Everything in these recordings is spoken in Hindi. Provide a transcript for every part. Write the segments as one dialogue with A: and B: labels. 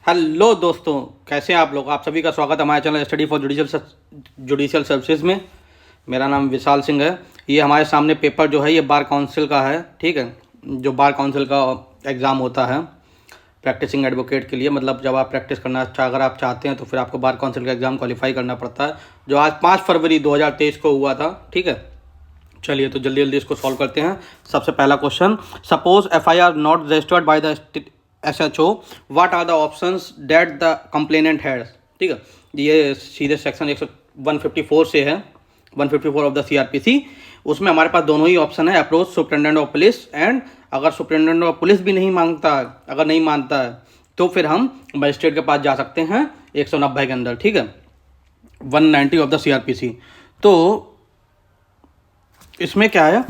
A: हेलो दोस्तों, कैसे हैं आप लोग। आप सभी का स्वागत है हमारे channel study for judicial services में। मेरा नाम विशाल सिंह है। ये हमारे सामने पेपर जो है ये बार काउंसिल का है, ठीक है। जो बार काउंसिल का एग्ज़ाम होता है प्रैक्टिसिंग एडवोकेट के लिए, मतलब जब आप प्रैक्टिस करना अगर आप चाहते हैं तो फिर आपको बार काउंसिल का एग्ज़ाम क्वालिफाई करना पड़ता है, जो आज 5 फरवरी 2023 को हुआ था, ठीक है। चलिए तो जल्दी जल्दी इसको सॉल्व करते हैं। सबसे पहला question, suppose FIR not registered by the SHO, what are the options that the complainant has. ठीक है, ये सीधे सेक्शन 154 से है, 154 ऑफ द CRPC। उसमें हमारे पास दोनों ही ऑप्शन है, approach superintendent of police and अगर सुप्रिटेंडेंट ऑफ पुलिस भी नहीं मांगता है, अगर नहीं मानता है तो फिर हम मजिस्ट्रेट के पास जा सकते हैं 190 के अंदर, ठीक है, 190 ऑफ द CRPC। तो इसमें क्या है,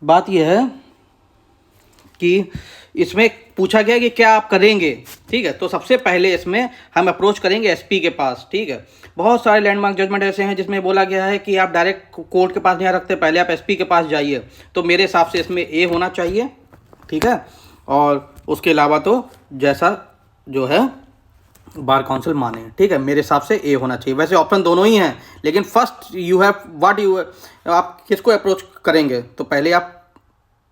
A: बात यह है कि इसमें पूछा गया कि क्या आप करेंगे, ठीक है। तो सबसे पहले इसमें हम अप्रोच करेंगे SP के पास, ठीक है। बहुत सारे लैंडमार्क जजमेंट ऐसे हैं जिसमें बोला गया है कि आप डायरेक्ट कोर्ट के पास नहीं आ सकते, पहले आप SP के पास जाइए। तो मेरे हिसाब से इसमें A होना चाहिए, ठीक है। और उसके अलावा तो जैसा जो है बार काउंसिल माने, ठीक है, मेरे हिसाब से A होना चाहिए। वैसे ऑप्शन दोनों ही हैं, लेकिन first you have what you, आप किसको अप्रोच करेंगे, तो पहले आप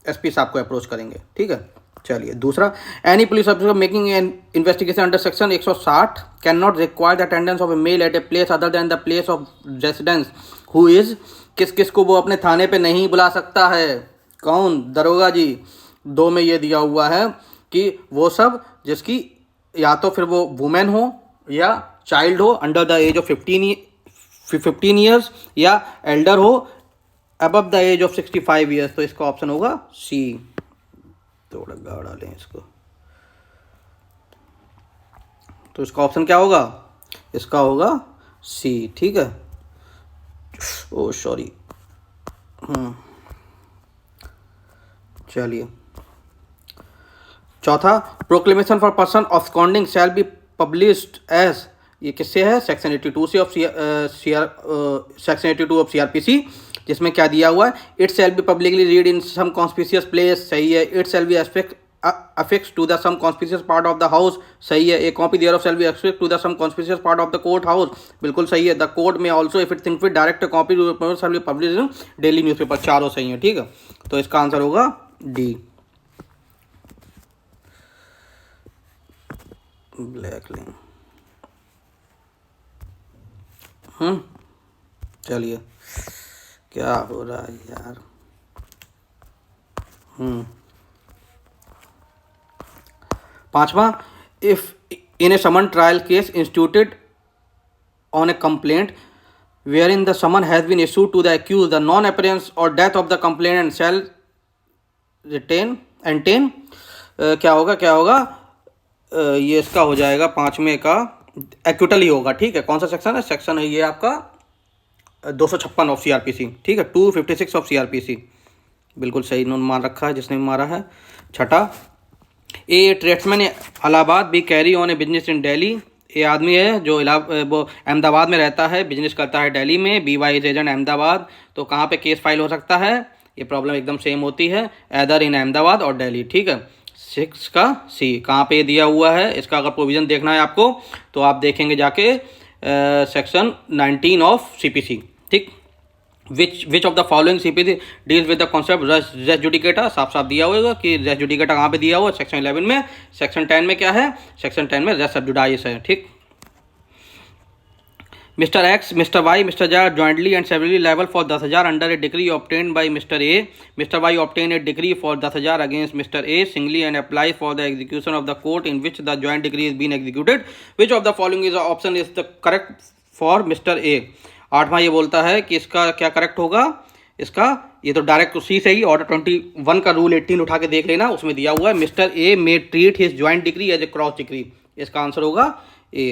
A: SP साहब को अप्रोच करेंगे, ठीक है। चलिए दूसरा, any police officer making an investigation under section 160 can not require the attendance of a male at a place other than the place of residence who is, किस किस को वो अपने थाने पे नहीं बुला सकता है, कौन, दरोगा जी। 2 में ये दिया हुआ है कि वो सब जिसकी या तो फिर वो वुमेन हो या चाइल्ड हो under the age of 15 years या एल्डर हो above the age of 65 years. तो इसका ऑप्शन होगा C। थोड़ा गाढ़ा लें इसको, तो इसका ऑप्शन क्या होगा, इसका होगा C, ठीक है। ओ सॉरी, चलिए चौथा, proclamation for person absconding shall be published as, ये किससे है, सेक्शन 82 से ऑफ सेक्शन 82 ऑफ CRPC, जिसमें क्या दिया हुआ है, it shall be publicly read in some conspicuous place, सही है। It shall be affixed to the some conspicuous part of the house, सही है। A copy thereof shall be affixed to the some conspicuous part of the court house, बिल्कुल सही है। The court may also if it think fit direct a copy to the paper shall be published in daily newspaper, चारों सही है, ठीक है। तो इसका आंसर होगा D, ब्लैक लिंक। चलिए क्या हो रहा है यार। पांचवा, if in a summon trial case instituted on a complaint where in the summon has been issued to the accuse, the non appearance और death of the complainant shall retain attain, क्या होगा, क्या होगा, ये इसका हो जाएगा 5वें का एक्यूटल ही होगा, ठीक है। कौन सा सेक्शन है, सेक्शन है ये आपका 256 ऑफ CRPC, ठीक है, 256 ऑफ CRPC, बिल्कुल सही इन्होंने मान रखा है जिसने भी मारा है। छठा, ए ट्रेड्समैन इलाहाबाद भी carry on A business in Delhi, ये आदमी है जो वो अहमदाबाद में रहता है, बिजनेस करता है दिल्ली में, BY इज एजेंट अहमदाबाद। तो कहाँ पे केस फाइल हो सकता है, ये प्रॉब्लम एकदम सेम होती है, एदर इन अहमदाबाद और दिल्ली, ठीक है। 6 का C, कहाँ पे दिया हुआ है, इसका अगर प्रोविज़न देखना है आपको तो आप देखेंगे जाके सेक्शन 19 ऑफ CPC, ठीक। Which of the following CPC deals with the concept res judicata, साफ साफ दिया होगा कि रेस जुडिकेटा कहाँ पे दिया हुआ है, सेक्शन 11 में। सेक्शन 10 में क्या है, सेक्शन 10 में रेस सबजुडाइस है, ठीक। Mister X, mister Y, mister Z jointly and severally liable for 10,000 under a decree obtained by mister A, mister Y obtain a decree for 10,000 against mister A singly and apply for the execution of the court in which the joint decree is been executed, which of the following is option is the correct for mister A। 8वां ये बोलता है कि इसका क्या करेक्ट होगा, इसका ये तो डायरेक्ट C से ही ऑर्डर 21 का रूल 18 उठा के देख लेना, उसमें दिया हुआ है mister A may treat his joint decree as a cross decree, इसका आंसर होगा A,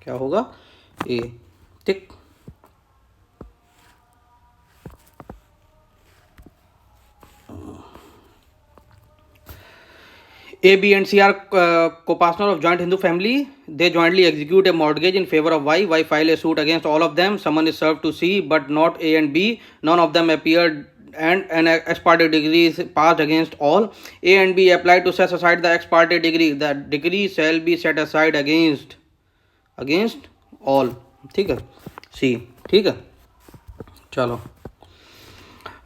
A: क्या होगा A, ठीक। A, B and C are co-partner of joint Hindu family. They jointly execute a mortgage in favor of Y. Y file a suit against all of them. Someone is served to C, but not A and B. None of them appeared and an ex parte degree is passed against all. A and B apply to set aside the ex parte degree. The degree shall be set aside against all. ठीक है, C. ठीक है, चलो.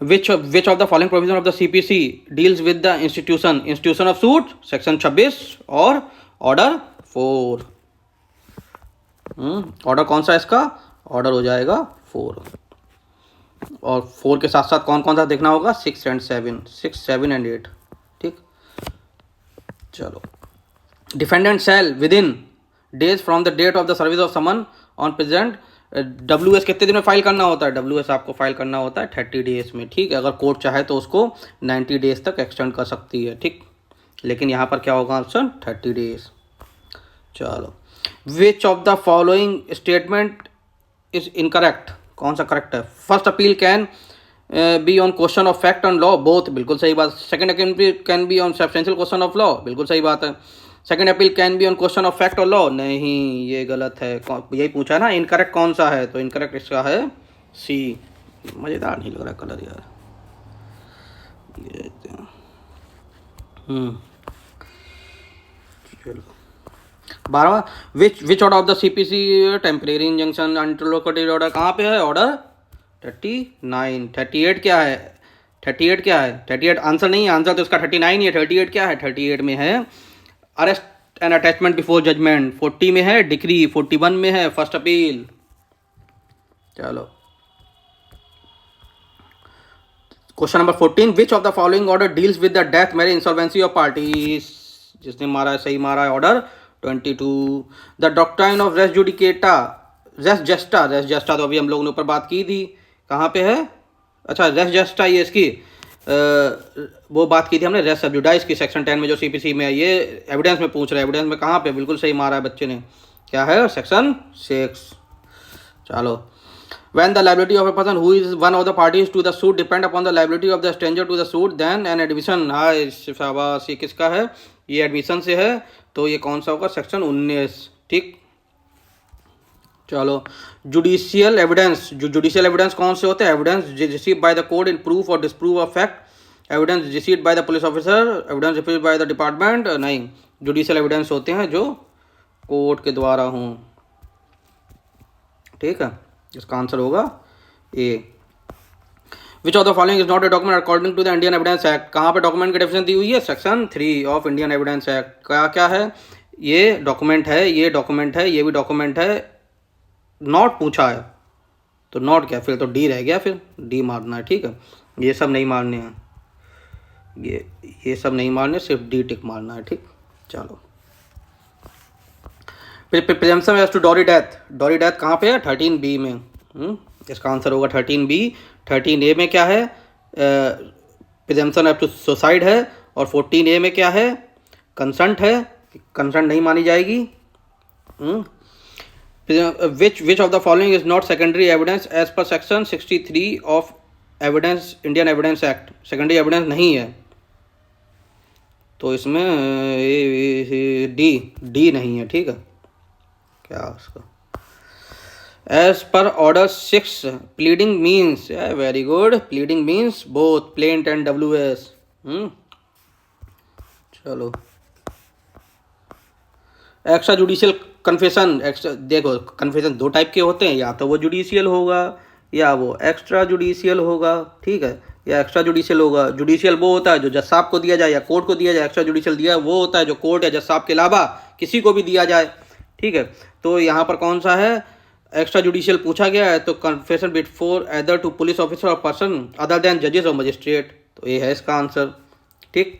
A: Which of the following provision of the CPC deals with the institution of suit? Section 26 और ऑर्डर 4. ऑर्डर कौन सा है इसका? ऑर्डर हो जाएगा 4. और 4 के साथ साथ कौन कौन सा देखना होगा? 6 and 7 and 8. ठीक, चलो. Defendant shall within days from the date of the service of summon on present. WS कितने दिन में फाइल करना होता है? WS आपको फाइल करना होता है 30 डेज में. ठीक है, अगर कोर्ट चाहे तो उसको 90 डेज तक एक्सटेंड कर सकती है. ठीक, लेकिन यहाँ पर क्या होगा ऑप्शन? 30 डेज. चलो. विच of the following statement is incorrect? कौन सा करेक्ट है? First appeal can be on question of fact and law, both, बिल्कुल सही बात. Second appeal can be on substantial question of law, बिल्कुल सही बात है. Second appeal can be on question of fact और लॉ, नहीं, ये गलत है. यही पूछा ना, इनकरेक्ट कौन सा है? तो इनकरेक्ट इसका है सी. मज़ेदार नहीं लग रहा कलर यार. चलो. 12वां, which order of the CPC temporary injunction interlocutory order कहाँ पे है? ऑर्डर 39. 38 क्या है? 38 क्या है? 38 आंसर नहीं है, आंसर तो इसका 39 ही है. 38 क्या है? 38 में है arrest and attachment before judgment. 40 में है डिक्री. 41 में है फर्स्ट अपील. चलो. Question number 14, which of the following order deals with the death marriage insolvency of parties? जिसने मारा है सही मारा है. Order 22. The doctrine of res judicata, res जस्टा तो अभी हम लोगों ने ऊपर बात की थी. कहाँ पे है? अच्छा, रेस जस्टा ये इसकी वो बात की थी हमने, रेस सब्जुडाइज की, सेक्शन 10 में जो CPC में है. ये एविडेंस में पूछ रहा है. एविडेंस में कहाँ पे? बिल्कुल सही मारा है बच्चे ने. क्या है? सेक्शन 6. चलो. When the liability of a person who is one of the parties to the suit depend upon the liability of the stranger to the suit, then an admission. हाँ, शाबाश. ये किसका है? ये एडमिशन से है, तो ये कौन सा होगा? सेक्शन 19. ठीक, चलो. Judicial evidence. जुडिशियल एविडेंस कौन से होते हैं? Evidence receive by the court in proof और disprove of fact. Evidence receive by the police officer. Evidence receive by the department. नहीं, जुडिशियल एविडेंस होते हैं जो कोर्ट के द्वारा हों. ठीक है, इसका आंसर होगा A. Which of the following is not a document according to the Indian evidence Act? कहाँ पे डॉक्यूमेंट की डेफिनेशन दी हुई है? Section 3 of Indian evidence Act. क्या क्या है? ये डॉक्यूमेंट है, ये डॉक्यूमेंट है, ये भी डॉक्यूमेंट है. नॉट पूछा है तो नॉट क्या? फिर तो डी रह गया, फिर डी मारना है. ठीक है, ये सब नहीं मारने हैं, ये सब नहीं मारने, सिर्फ डी टिक मारना है. ठीक, चलो. Presumption as to dowry death. Dowry death कहाँ पे है? 13B में. इसका आंसर होगा 13B. 13A में क्या है? प्रिजम्पशन एज टू सुसाइड है. और 14A में क्या है? कंसेंट है. कंसेंट नहीं मानी जाएगी. Which of the following is not secondary evidence as per section 63 of evidence Indian evidence act? Secondary evidence नहीं है, तो इसमें डी नहीं है. ठीक है, क्या उसका? As per order 6 pleading means. Very good. Pleading means both plaint and WS. चलो. Extra judicial confession. देखो, कन्फेशन 2 टाइप के होते हैं, या तो वो जुडिशियल होगा या वो एक्स्ट्रा जुडिशियल होगा. ठीक है, या एक्स्ट्रा जुडिशियल होगा. जुडिशियल वो होता है जो जज साहब को दिया जाए या कोर्ट को दिया जाए. एक्स्ट्रा जुडिशियल दिया वो होता है जो कोर्ट या जज साहब के अलावा किसी को भी दिया जाए. ठीक है, तो यहाँ पर कौन सा है? एक्स्ट्रा जुडिशियल पूछा गया है, तो confession before either to police officer और पर्सन अदर देन जजेस और मजिस्ट्रेट. तो ये है इसका आंसर. ठीक,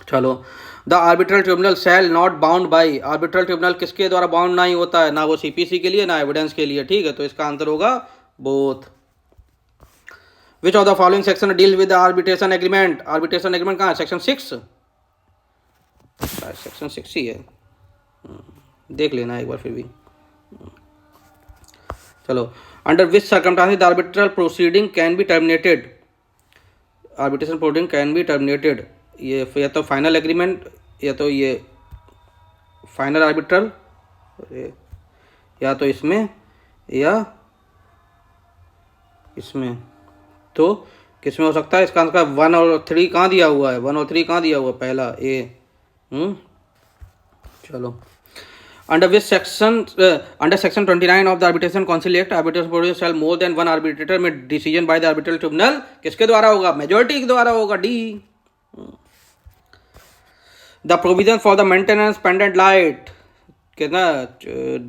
A: चलो. The arbitral tribunal shall not bound by. Arbitral tribunal किसके द्वारा बाउंड नहीं होता है? ना वो CPC के लिए ना एविडेंस के लिए. ठीक है, तो इसका आंसर होगा both. Which of the following section deal with the arbitration agreement? Arbitration agreement कहाँ है? सेक्शन 6. सेक्शन 6 ही है, देख लेना एक बार फिर भी. चलो. Under which circumstances the arbitral proceeding can be terminated? Arbitration proceeding can be terminated. ये या तो फाइनल एग्रीमेंट, या तो ये फाइनल आर्बिट्रल, या तो इसमें या इसमें. तो किस में हो सकता है इसका आंसर? 1 और 3 कहाँ दिया हुआ है? 1 और 3 कहाँ दिया हुआ है? पहला ए। चलो, under which section, under section 29 of the arbitration council act, arbitration produce shall more than one arbitrator में decision by the arbitral tribunal किसके द्वारा होगा? मेजोरिटी के द्वारा होगा, D. The provision for the maintenance pendente lite कितना?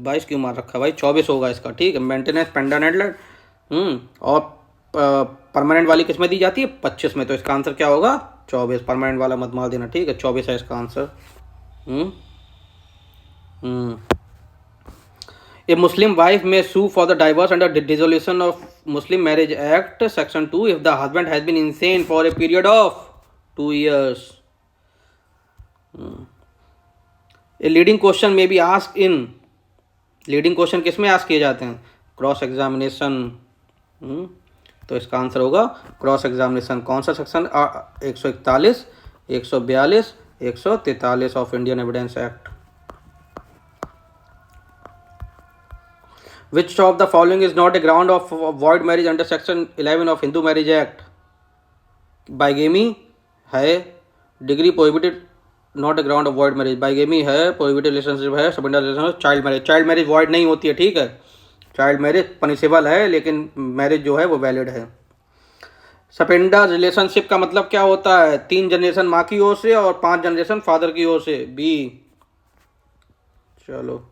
A: 22 क्यों मार रखा भाई? 24 होगा इसका, ठीक है। मेंटेनेंस पेंडेंट लाइट और परमानेंट वाली किस में दी जाती है? 25 में। तो इसका आंसर क्या होगा? 24। परमानेंट वाला मत मार देना, ठीक है। 24 है इसका answer. A Muslim wife may sue for the divorce under the dissolution of Muslim Marriage Act Section 2 if the husband has been insane for a period of 2 years. A leading question may be asked in, leading question किस में आस्क किए जाते हैं? Cross examination. तो इसका आंसर होगा क्रॉस एग्जामिनेशन। कौन सा section? 141, 142, 143 of Indian evidence act. Which of the following is not a ground of void marriage under section 11 of Hindu Marriage Act? Bigamy है, degree prohibited not a ground of void marriage. Bigamy है, प्रोहिबिटेड रिलेशनशिप है, सबेंडर relationship, child marriage. Child marriage void नहीं होती है, ठीक है। चाइल्ड मैरिज पनिशेबल है, लेकिन मैरिज जो है वो वैलिड है। सपेंडर रिलेशनशिप का मतलब क्या होता है? 3 जनरेशन माँ की ओर से और 5 जनरेशन फादर की ओर से, बी। चलो,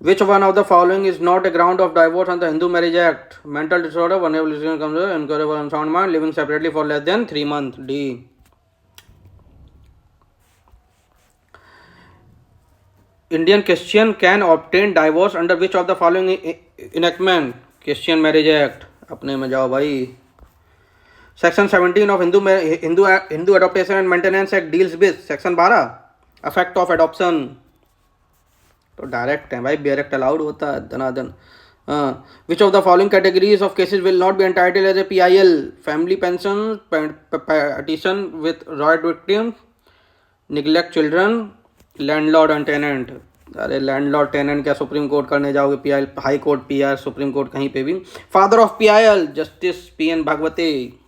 A: which one of the following is not a ground of divorce under the Hindu Marriage Act? Mental disorder, vulnerable, incurable, unsound mind, living separately for less than 3 months, D. Indian Christian can obtain divorce under which of the following enactment? Christian Marriage Act। अपने में जाओ भाई। Section 17 of Hindu Adoption and Maintenance Act deals with Section 12 effect of adoption। तो डायरेक्ट है भाई, डायरेक्ट अलाउड होता है धनाधन। Which of the following categories of cases will not be entitled as a PIL? Family pension, petition with right victim, neglect children, landlord and tenant. अरे लैंडलॉर्ड टेनेंट क्या सुप्रीम कोर्ट करने जाओगे? PIL, high court, PR, supreme court कहीं पे भी। Father of PIL justice PN Bhagwati.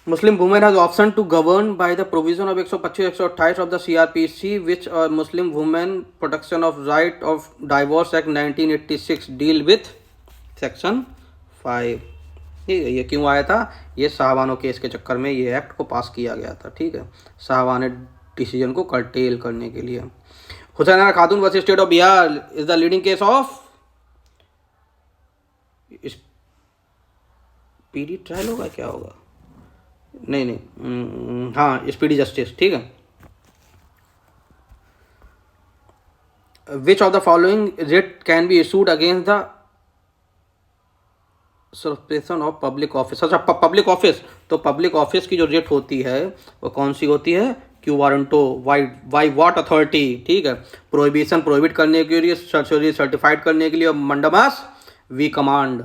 A: Muslim women has option to govern by the provision of 125-128 of the CRPC, which Muslim Women Protection of Right of Divorce Act 1986 deal with Section 5। ठीक है, ये क्यों आया था? ये शाहबानो केस के चक्कर में ये एक्ट को पास किया गया था, ठीक है, शाहबाने डिसीजन को कर्टेल करने के लिए। हुसैना खातून versus state of Bihar is the leading case of PD trial होगा, क्या होगा? नहीं, हाँ, स्पीडी जस्टिस, ठीक है। Which of the following writ can be issued against the suspension of public office? अच्छा, पब्लिक ऑफिस, तो पब्लिक ऑफिस की जो रिट होती है वो कौन सी होती है? Quo warranto, why what authority, ठीक है। प्रोहिबिशन, प्रोहिबिट करने के लिए, सर्टिफाइड करने के लिए, और मंडमास वी कमांड।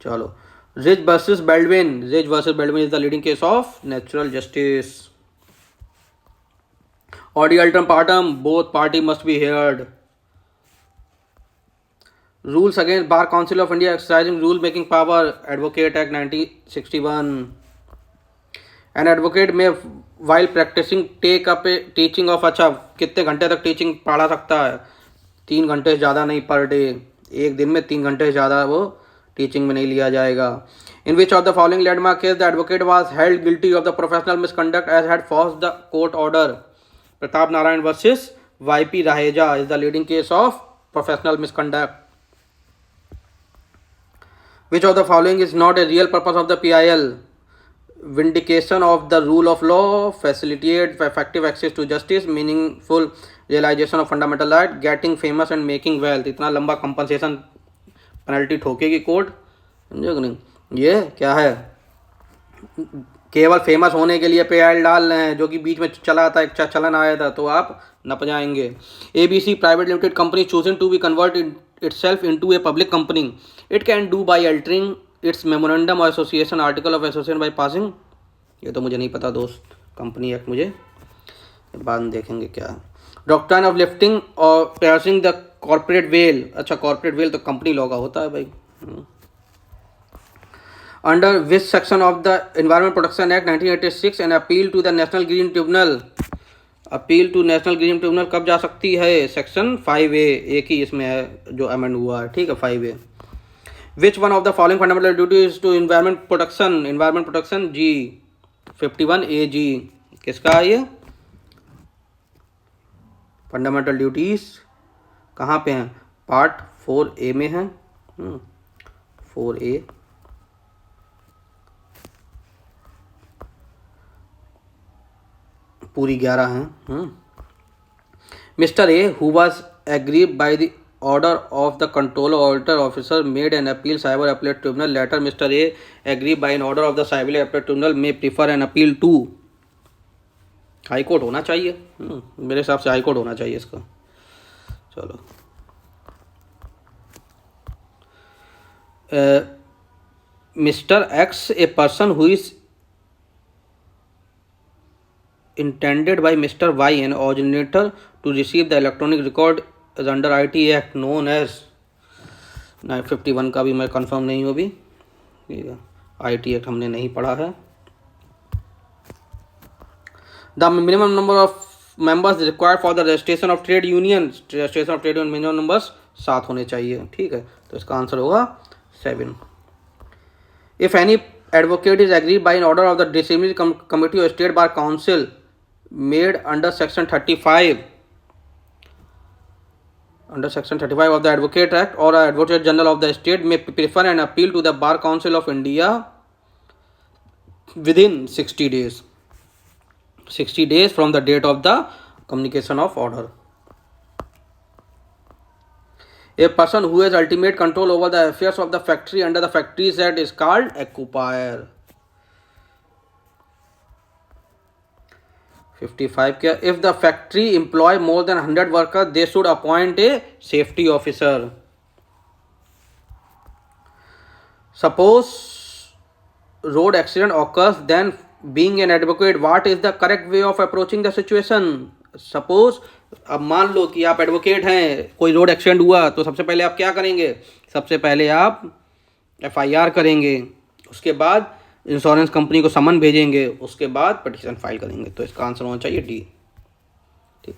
A: चलो, Ridge versus Baldwin is the leading case of natural justice. Audi alteram partem, both party must be heard. Rules against Bar Council of India exercising rule making power, Advocate Act 1961. An advocate may while practicing take up a teaching of, अच्छा कितने घंटे तक टीचिंग पढ़ा सकता है? 3 घंटे से ज़्यादा नहीं पर डे। एक दिन में 3 घंटे से ज़्यादा वो टीचिंग में नहीं लिया जाएगा। In which of the following landmark case the advocate was held guilty of the professional misconduct as had forced the court order? Pratap Narayan versus YP Raheja is the leading case of professional misconduct. Which of the following is not a real purpose of the PIL? Vindication of the rule of law, facilitate effective access to justice, meaningful realization of fundamental right, getting famous and making wealth। इतना लंबा कंपनसेशन पेनल्टी ठोकेगी कोर्ट, समझे कि नहीं? ये क्या है? केवल फेमस होने के लिए PIL डाल रहे हैं, जो कि बीच में चला था, एक चलन आया था, तो आप नप जाएंगे। ABC private limited company choosing to be convert itself into a public company, it can do by altering its memorandum of association, article of association by passing, ये तो मुझे नहीं पता दोस्त, कंपनी एक्ट मुझे बाद में देखेंगे क्या है। डॉक्ट्राइन ऑफ लिफ्टिंग और piercing द कॉर्पोरेट वेल, अच्छा कॉर्पोरेट वेल तो कंपनी लॉ का होता है भाई। Under which section of the environment protection act 1986 and appeal to the national green tribunal. Appeal to national green tribunal कब जा सकती है? सेक्शन 5A, एक ही इसमें है जो अमेंड हुआ है, ठीक है, 5A। Which one of the following fundamental duties to environment protection G 51AG किसका है ये? फंडामेंटल ड्यूटीज कहाँ पे हैं? पार्ट 4A में है, 4A। पूरी 11 हैं। Mister A who was aggrieved by the order of the controller auditor officer made an appeal cyber appellate tribunal later. Mister A aggrieve by an order of the cyber appellate tribunal may prefer an appeal to. High court होना चाहिए, मेरे हिसाब से हाई कोर्ट होना चाहिए इसका। चलो mister x a person who is intended by Mr. Y an originator to receive the electronic record is under IT Act known as 951 का भी मैं कंफर्म नहीं हूँ अभी, IT Act हमने नहीं पढ़ा है। The minimum number of members required for the registration of trade union, registration of trade union minimum numbers 7 होने चाहिए, ठीक है, तो इसका आंसर होगा 7। If any advocate is agreed by an order of the disciplinary committee or state bar council made under section 35 of the Advocate Act or Advocate General of the state may prefer an appeal to the Bar Council of India within 60 days from the date of the communication of order. A person who has ultimate control over the affairs of the factory under the Factories Act is called occupier। 55 क्या? If the factory employ more than 100 workers, they should appoint a safety officer. Suppose road accident occurs, then being an advocate, what is the correct way of approaching the situation? Suppose अब मान लो कि आप एडवोकेट हैं, कोई रोड एक्सीडेंट हुआ तो सबसे पहले आप क्या करेंगे? सबसे पहले आप FIR करेंगे, उसके बाद इंश्योरेंस कंपनी को समन भेजेंगे, उसके बाद पिटीशन फाइल करेंगे। तो इसका आंसर होना चाहिए डी, ठीक।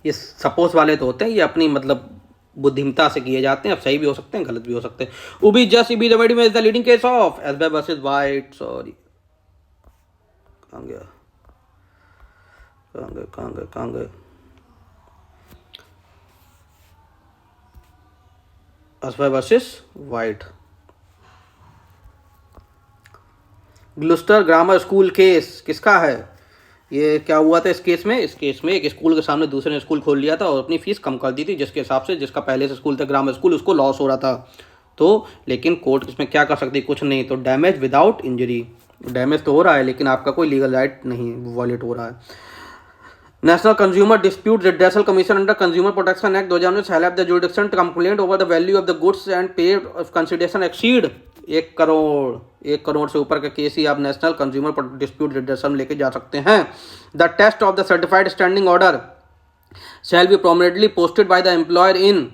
A: ये सपोज वाले तो होते हैं, ये अपनी मतलब बुद्धिमता से किए जाते हैं, अब सही भी हो सकते हैं, गलत भी हो सकते हैं। उबी जस्ट इबी रेमेडी में is the leading case of SBI versus white. Sorry कहाँ गया SBI versus white. Gloucester grammar school case किसका है? ये क्या हुआ था इस केस में? इस केस में एक स्कूल के सामने दूसरे ने स्कूल खोल लिया था और अपनी फीस कम कर दी थी, जिसके हिसाब से जिसका पहले से स्कूल था ग्रामर स्कूल, उसको लॉस हो रहा था। तो लेकिन कोर्ट इसमें क्या कर सकती? कुछ नहीं। तो डैमेज विदाउट इंजरी, डैमेज तो हो रहा है लेकिन आपका कोई लीगल राइट नहीं वॉलेट हो रहा है। National consumer dispute redressal commission under consumer protection act 2019 have the jurisdiction to complaint over the value of the goods and paid consideration exceed 1 crore. 1 crore से ऊपर का केस ही आप नेशनल कंज्यूमर डिस्प्यूट रिड्रेसल में लेके जा सकते हैं। The test of the certified standing order shall be prominently posted by the employer in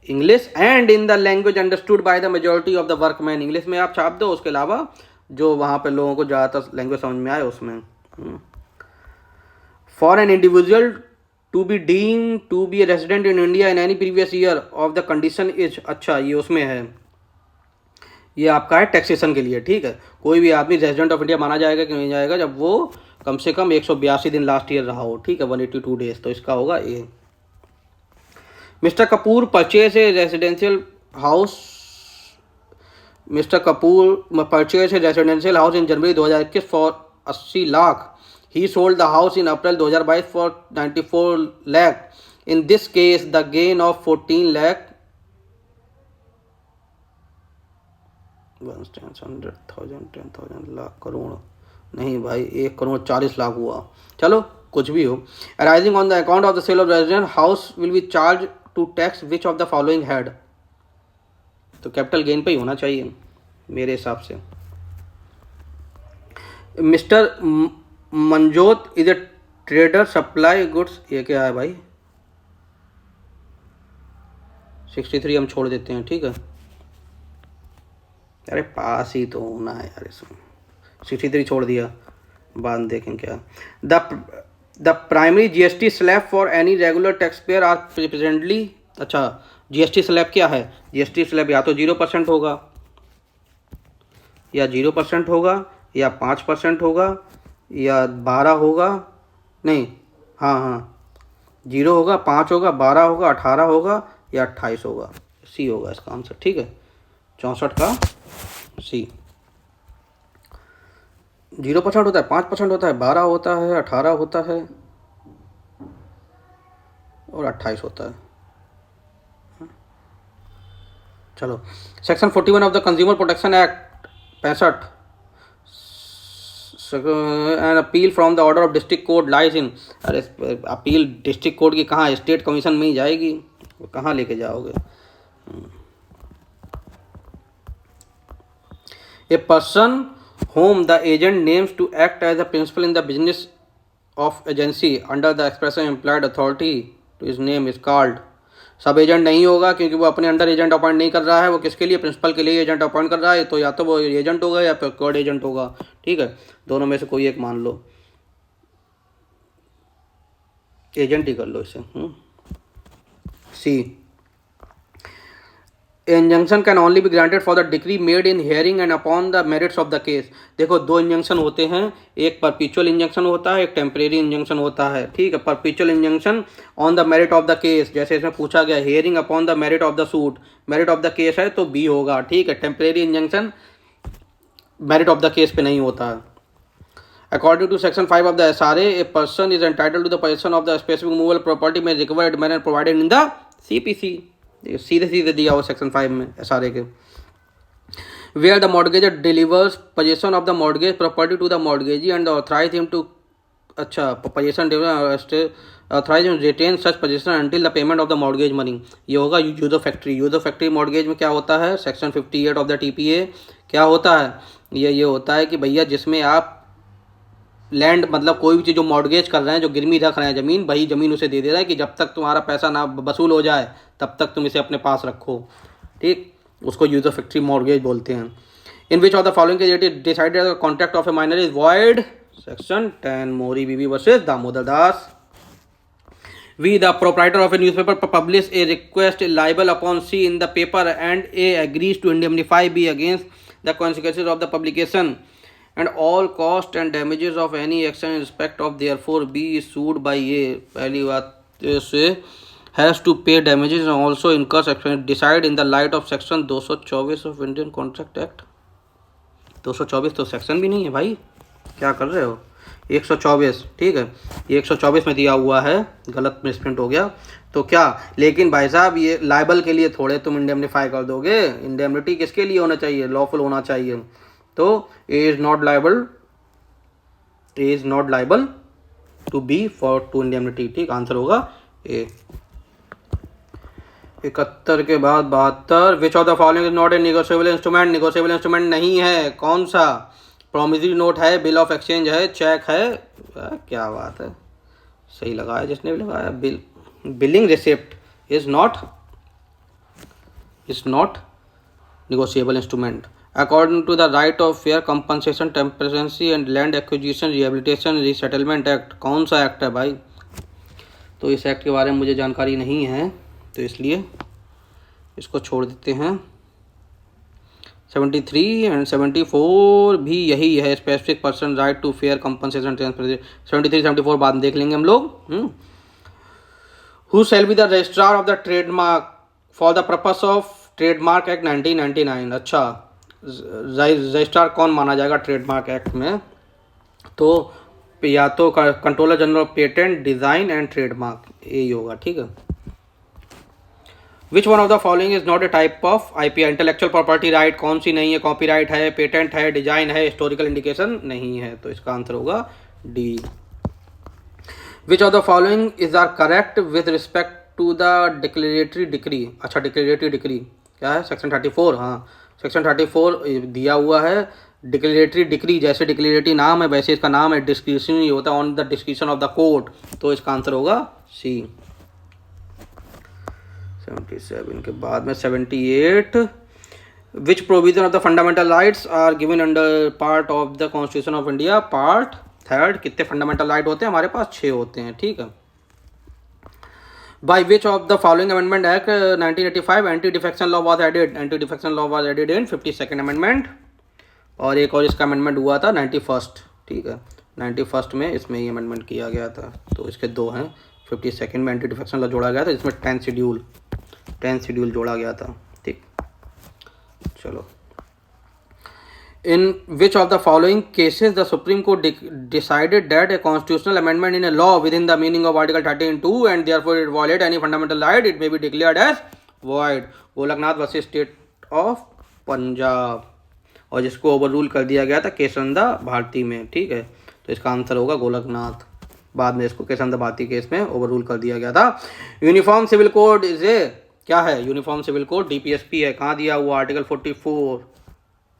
A: English and in the language understood by the majority of the workman. English में आप छाप दो, उसके अलावा जो वहाँ पे लोगों को ज़्यादातर लैंग्वेज समझ में आए उसमें। For an individual to be deemed to be resident in India in any previous year of the condition is, अच्छा ये उसमें है, ये आपका है टैक्सेशन के लिए, ठीक है। कोई भी आदमी रेजिडेंट ऑफ इंडिया माना जाएगा कि नहीं जाएगा जब वो कम से कम 182 दिन लास्ट ईयर रहा हो, ठीक है, 182 डेज। तो इसका होगा A. Mister Kapoor purchase a residential house. Mister Kapoor purchase a residential house in January 2021 for 80 lakh. He sold the house in April 2022 for 94 lakh. In this case, the gain of 14 lakh 100,000 10,000 lakh crore नहीं भाई, 1 करोड़ 40 लाख हुआ। चलो कुछ भी हो। Arising on the account of the sale of resident house will be charged to tax which of the following head? तो कैपिटल गेन पे ही होना चाहिए मेरे हिसाब से। Mister Manjot is a trader supply goods, ये क्या है भाई? 63 हम छोड़ देते हैं, ठीक है। अरे पास ही तो होना है यार, इसमें 63 छोड़ दिया, बाद में देखें क्या। The primary GST slab for any regular tax payer are presently, अच्छा जीएसटी स्लैब क्या है, जीएसटी स्लैब या तो 0% होगा, या 0% होगा, या 5% होगा, या 12 होगा, नहीं हाँ हाँ 0 होगा, 5 होगा, 12 होगा, 18 होगा, या 28 होगा। सी होगा इसका आंसर, ठीक है 64 का सी। 0% होता है, 5% होता है, 12 होता है, 18 होता है और 28 होता है। चलो section 41 of the consumer protection act 65, an appeal from the order of district court lies in, अरे अपील डिस्ट्रिक्ट कोर्ट की कहाँ, स्टेट कमीशन में ही जाएगी, कहाँ लेके जाओगे। A person whom the agent names to act as a principal in the business of agency under the express implied authority to his name is called, सब एजेंट नहीं होगा क्योंकि वो अपने अंडर एजेंट अपॉइंट नहीं कर रहा है, वो किसके लिए, प्रिंसिपल के लिए एजेंट अपॉइंट कर रहा है, तो या तो वो एजेंट होगा या प्रोक्योर्ड एजेंट होगा, ठीक है दोनों में से कोई एक मान लो, एजेंट ही कर लो इसे। C injunction can only be granted for the decree made in hearing and upon the merits of the case. देखो दो इंजंक्शन होते हैं, एक परपिचुअल इंजंक्शन होता है, एक टेम्परेरी इंजंक्शन होता है, ठीक है। Perpetual injunction on the merit of the case, जैसे इसमें पूछा गया hearing upon the merit of the suit, merit of the case है तो बी होगा, ठीक है। Temporary injunction merit of the case पे नहीं होता है। According to Section 5 of the SRA, a person is entitled to the possession of the specific movable property may recover at manner provided in the CPC। सीधे सीधे दिया हुआ सेक्शन 5 में SRA के। Where the mortgagor delivers possession of the mortgage property to the mortgagee and authorize him to, अच्छा possession authorize him to retain such possession until the payment of the mortgage money, ये होगा use of factory. Use of factory mortgage में क्या होता है, सेक्शन 58 ऑफ द TPA क्या होता है, ये होता है कि भैया जिसमें आप लैंड मतलब कोई भी चीज़ जो मॉर्गेज कर रहे हैं, जो गिरवी रख रहे हैं ज़मीन, वही ज़मीन उसे दे रहा है कि जब तक तुम्हारा पैसा ना वसूल हो जाए तब तक तुम इसे अपने पास रखो, ठीक, उसको यूज ऑफ फैक्ट्री मॉर्गेज बोलते हैं। In which of the following it decided contract of a minor is void, section 10 Mohori Bibi versus Damodar Das. We, the proprietor of a newspaper, publish a request liable upon C in the paper and A agrees to indemnify B against the consequences of the publication and all cost and damages of any action in respect of therefore B is sued by A। पहली बात से has to pay damages and also incurs expense decide in the light of section 224 of Indian Contract Act। 224 तो सेक्शन भी नहीं है भाई, क्या कर रहे हो, 124, ठीक है, ये 124 में दिया हुआ है, गलत मिसप्रिंट हो गया तो क्या। लेकिन भाई साहब ये लाइबल के लिए थोड़े तुम इंडेमनीफाई कर दोगे, इंडेमनिटी किसके लिए होना चाहिए, लॉफुल होना चाहिए। तो A is not liable to be for to indemnity, ठीक, आंसर होगा ए। 71 के बाद 72, which of the following is not a negotiable instrument. Negotiable instrument नहीं है, कौन सा, प्रॉमिसरी नोट है, बिल ऑफ एक्सचेंज है, चेक है, क्या बात है, सही लगाया जिसने भी लगाया। Billing receipt is not negotiable instrument according to the right of fair compensation temperancy and land acquisition rehabilitation resettlement act. कौन सा एक्ट है भाई, तो इस एक्ट के बारे में मुझे जानकारी नहीं है तो इसलिए इसको छोड़ देते हैं। 73 एंड 74 भी यही है, specific person right to fair compensation transparency. 73 74 बाद में देख लेंगे हम लोग। Who shall be the registrar of the trademark for the purpose of trademark act 1999। अच्छा, रजिस्ट्रार कौन माना जाएगा ट्रेडमार्क एक्ट में, तो या तो controller general of patent, design and trademark, यही होगा, ठीक है। विच one of the following is not A type of IPR। Intellectual property right कौन सी नहीं है, कॉपीराइट है, पेटेंट है, डिजाइन है, हिस्टोरिकल इंडिकेशन नहीं है, तो इसका आंसर होगा D. Which of the following is are correct with respect to the declaratory decree. अच्छा, डिक्लेरेटरी डिक्री क्या है, सेक्शन 34, हाँ सेक्शन 34 दिया हुआ है। डिक्लेरेटरी डिक्री, जैसे डिक्लेरेटरी नाम है वैसे इसका नाम है, डिस्क्रिप्शन ही होता है, on the description of the court, तो इसका आंसर होगा सी। 77 के बाद में 78, which provision of the fundamental rights are given under part of the constitution of India, part third. कितने फंडामेंटल राइट होते हैं हमारे पास? 6 होते हैं, ठीक है। By which of the following amendment act 1985 anti defection law was added? Anti defection law was added in 52nd amendment, और एक और इसका अमेंडमेंट हुआ था 91st, ठीक है। 91st में इसमें ही अमेंडमेंट किया गया था, तो इसके 2 हैं। 52nd में एंटी डिफेक्शन लॉ जोड़ा गया था, जिसमें 10 शेड्यूल जोड़ा गया था, ठीक। चलो, in which of the following cases the Supreme Court decided that a constitutional amendment in a law within the meaning of Article 13(2) and therefore it violates any fundamental right, it may be declared as void? Golaknath versus state of Punjab, और जिसको ओवर रूल कर दिया गया था केसंदा भारती में, ठीक है। तो इसका आंसर होगा गोलकनाथ। बाद में इसको केसंदा भारती केस में ओवर रूल कर दिया गया था। Uniform civil code is a, क्या है यूनिफॉर्म सिविल कोड? DPSP है। कहाँ दिया हुआ? Article 44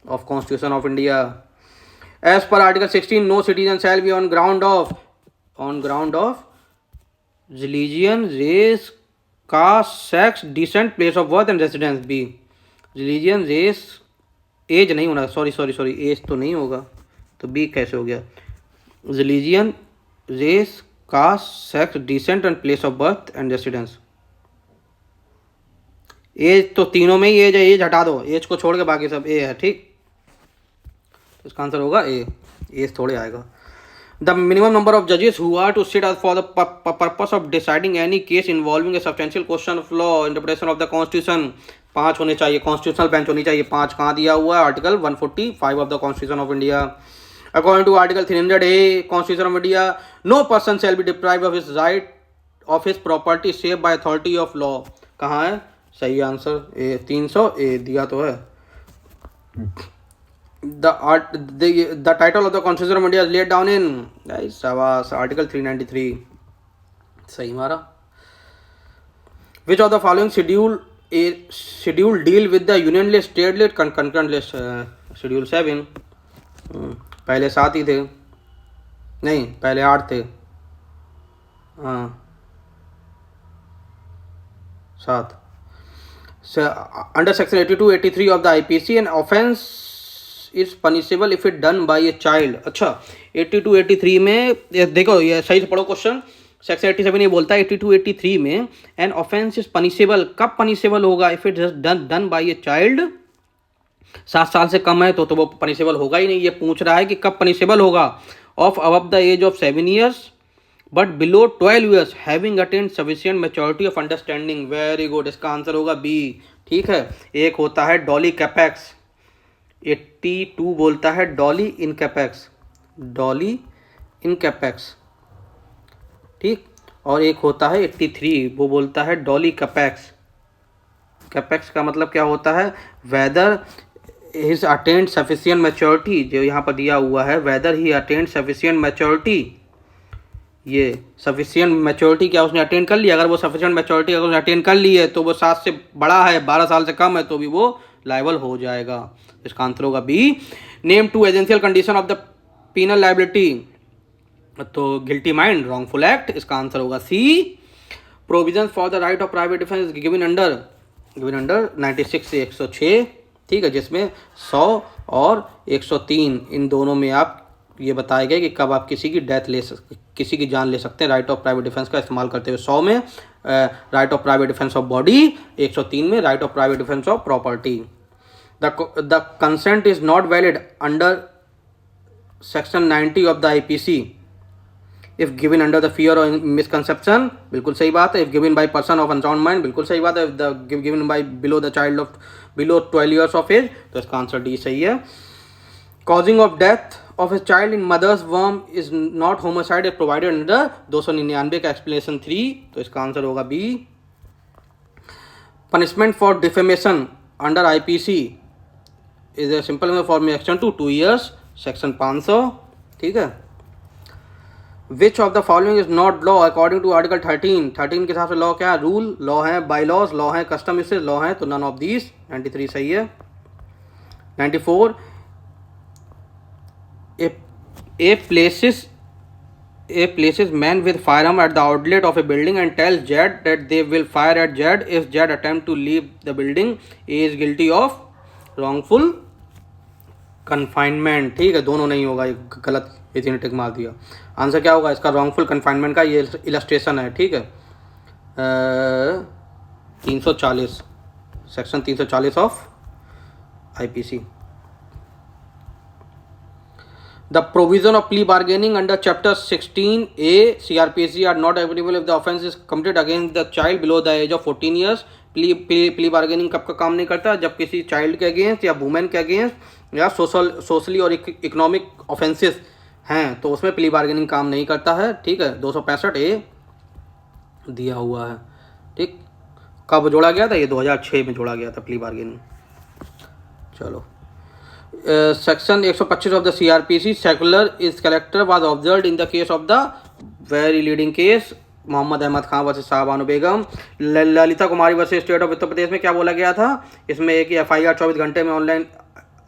A: of Constitution of India. As per Article 16, no citizen shall be on ground of religion, race, caste, sex, descent, place of birth and residence. B, religion, race, age नहीं होना, सॉरी age तो नहीं होगा, तो B कैसे हो गया? Religion, race, caste, sex, descent and place of birth and residence. Age तो तीनों में ही एज है, एज हटा दो, एज को छोड़ के बाकी सब ए है, ठीक। इसका आंसर होगा ए, एज थोड़े आएगा। द मिनिमम नंबर ऑफ जजेस who are to sit for the purpose of deciding any case involving a substantial question of law interpretation of the constitution, 5 होने चाहिए। कॉन्स्टिट्यूशनल बेंच होनी चाहिए 5। कहाँ दिया हुआ है? Article 145 of the constitution of India. According to article 300A constitution of India, no person shall be deprived of his right of his property save by authority of law. कहाँ है सही आंसर? ए 300A दिया तो है। The title of the Constitution of India is laid down in Article 393, सही मारा। Which of the following schedule deal with the union list, state list, concurrent list? Schedule 7। पहले 7 ही थे, नहीं पहले 8 थे, हाँ 7। Under section 82-83 of the IPC, an offence is punishable if it done by a child। अच्छा 82-83 में देखो, ये सही से पढ़ो क्वेश्चन। सेक्शन 87 ये बोलता है 82-83 में एन ऑफेंस इज पनिशेबल, कब पनिशेबल होगा? If it is done by a child, 7 साल से कम है तो वो पनिशेबल होगा ही नहीं। ये पूछ रहा है कि कब पनिशेबल होगा? Of above the age of 7 years but below 12 years having attend sufficient maturity of understanding. Very good, इसका आंसर होगा बी, ठीक है। एक होता है डॉली कैपेक्स, 82 बोलता है डॉली इन कैपेक्स, ठीक। और एक होता है 83, वो बोलता है डॉली कैपेक्स। कैपेक्स का मतलब क्या होता है? Weather his attend sufficient maturity, जो यहाँ पर दिया हुआ है वेदर ही अटेन्ड सफिशिएंट मैच्योरिटी। ये सफिशिएंट मैच्योरिटी क्या उसने अटेंड कर लिया? अगर वो सफिशिएंट मैच्योरिटी अगर उसने अटेंड कर ली है तो वो 7 से बड़ा है, 12 साल से कम है तो भी वो लायबल हो जाएगा। इसका आंसर होगा B. Name 2 essential condition of the penal liability, तो गिल्टी माइंड, रॉन्गफुल एक्ट। इसका आंसर होगा C. Provision for the right of private defence given under 96 से 106, ठीक है, जिसमें 100 और 103 इन दोनों में आप ये बताए गए कि कब आप किसी की जान ले सकते हैं राइट ऑफ प्राइवेट डिफेंस का इस्तेमाल करते हुए। 100 में right of private defence of body, 103 में right of private defence of property. The consent is not valid under section 90 of the IPC if given under the fear और मिसकंसेप्शन, बिल्कुल सही बात है। If given by person of unsound mind, बिल्कुल सही बात है। Given by below the child of below 12 years of age, तो इसका आंसर डी सही है। Causing of death of a child in mother's womb is not homicide is provided under 299 का एक्सप्लेनेशन 3, तो इसका आंसर होगा B. Punishment for defamation under IPC is a simple form action to 2 years, section 500, ठीक है। Which of the following is not law according to article 13 के हिसाब से लॉ क्या है? रूल लॉ है, बाई लॉज लॉ है, कस्टम इससे लॉ है, तो नन ऑफ दीज। 93 सही है। 94 A places man with firearm at the outlet of a building and tells Z that they will fire at Z if Z attempt to leave the building. A is guilty of wrongful confinement, ठीक है, दोनों नहीं होगा, एक गलत इसी ने टिक मार दिया। आंसर क्या होगा इसका? रॉन्गफुल कन्फाइनमेंट का ये इलस्ट्रेशन है, ठीक है। 340 section 340 of IPC। The provision of plea bargaining under Chapter 16A CRPC are not applicable if the offence is committed against the child below the age of 14 years। Plea bargaining कब का काम नहीं करता? जब किसी चाइल्ड के अगेंस्ट या वुमेन के अगेंस्ट या सोशली और इकोनॉमिक ऑफेंसेस हैं तो उसमें प्ली बार्गेनिंग काम नहीं करता है, ठीक है। 265A दिया हुआ है, ठीक। कब जोड़ा गया था? ये 2006 में जोड़ा गया था प्ली बार्गेनिंग। चलो, section 125 of the CRPC secular is collector was observe in the case of the very leading case Mohammad Ahmad Khan versus Shah Bano Begum. Lalita Kumari versus state of Uttar Pradesh में क्या बोला गया था? इसमें एक FIR 24 घंटे में ऑनलाइन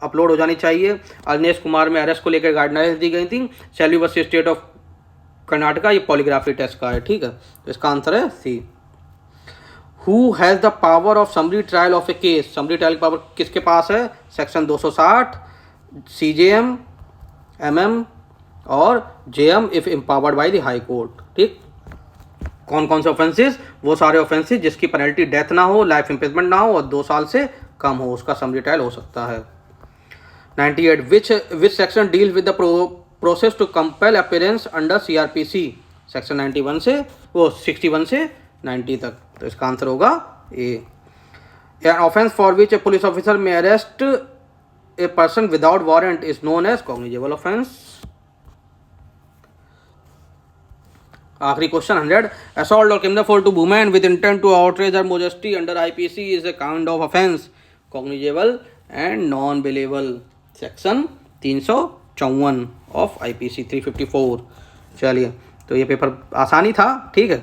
A: अपलोड हो जानी चाहिए। अजनेश कुमार में अरेस्ट को लेकर गाइडलाइंस दी गई थी। शैली वर्सेस स्टेट ऑफ कर्नाटका, ये पॉलीग्राफी टेस्ट का है, ठीक है। तो इसका आंसर है C। Who has the power of summary trial of A case? Summary trial की पावर किसके पास है? सेक्शन 260 CJM, MM और JM if empowered by the high court, ठीक। कौन कौन से ऑफेंसेस? वो सारे ऑफेंसेस जिसकी पेनल्टी डेथ ना हो, लाइफ इम्प्रिजमेंट ना हो और 2 साल से कम हो, उसका समरी ट्रायल हो सकता है। 98 which section deal with the process to compel appearance under CRPC? Section 91 से 61 से 90 तक। तो इसका आंसर होगा A। An offence for which a police officer में arrest a person without warrant is known as cognizable offence. आखिरी क्वेश्चन 100। असॉल्ट और criminal for to women with intent to outrage her modesty under IPC is a kind of offence cognizable and non bailable. Section 354 of IPC 354। चलिए, तो ये पेपर आसानी था, ठीक है,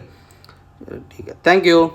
A: ठीक है। Thank you.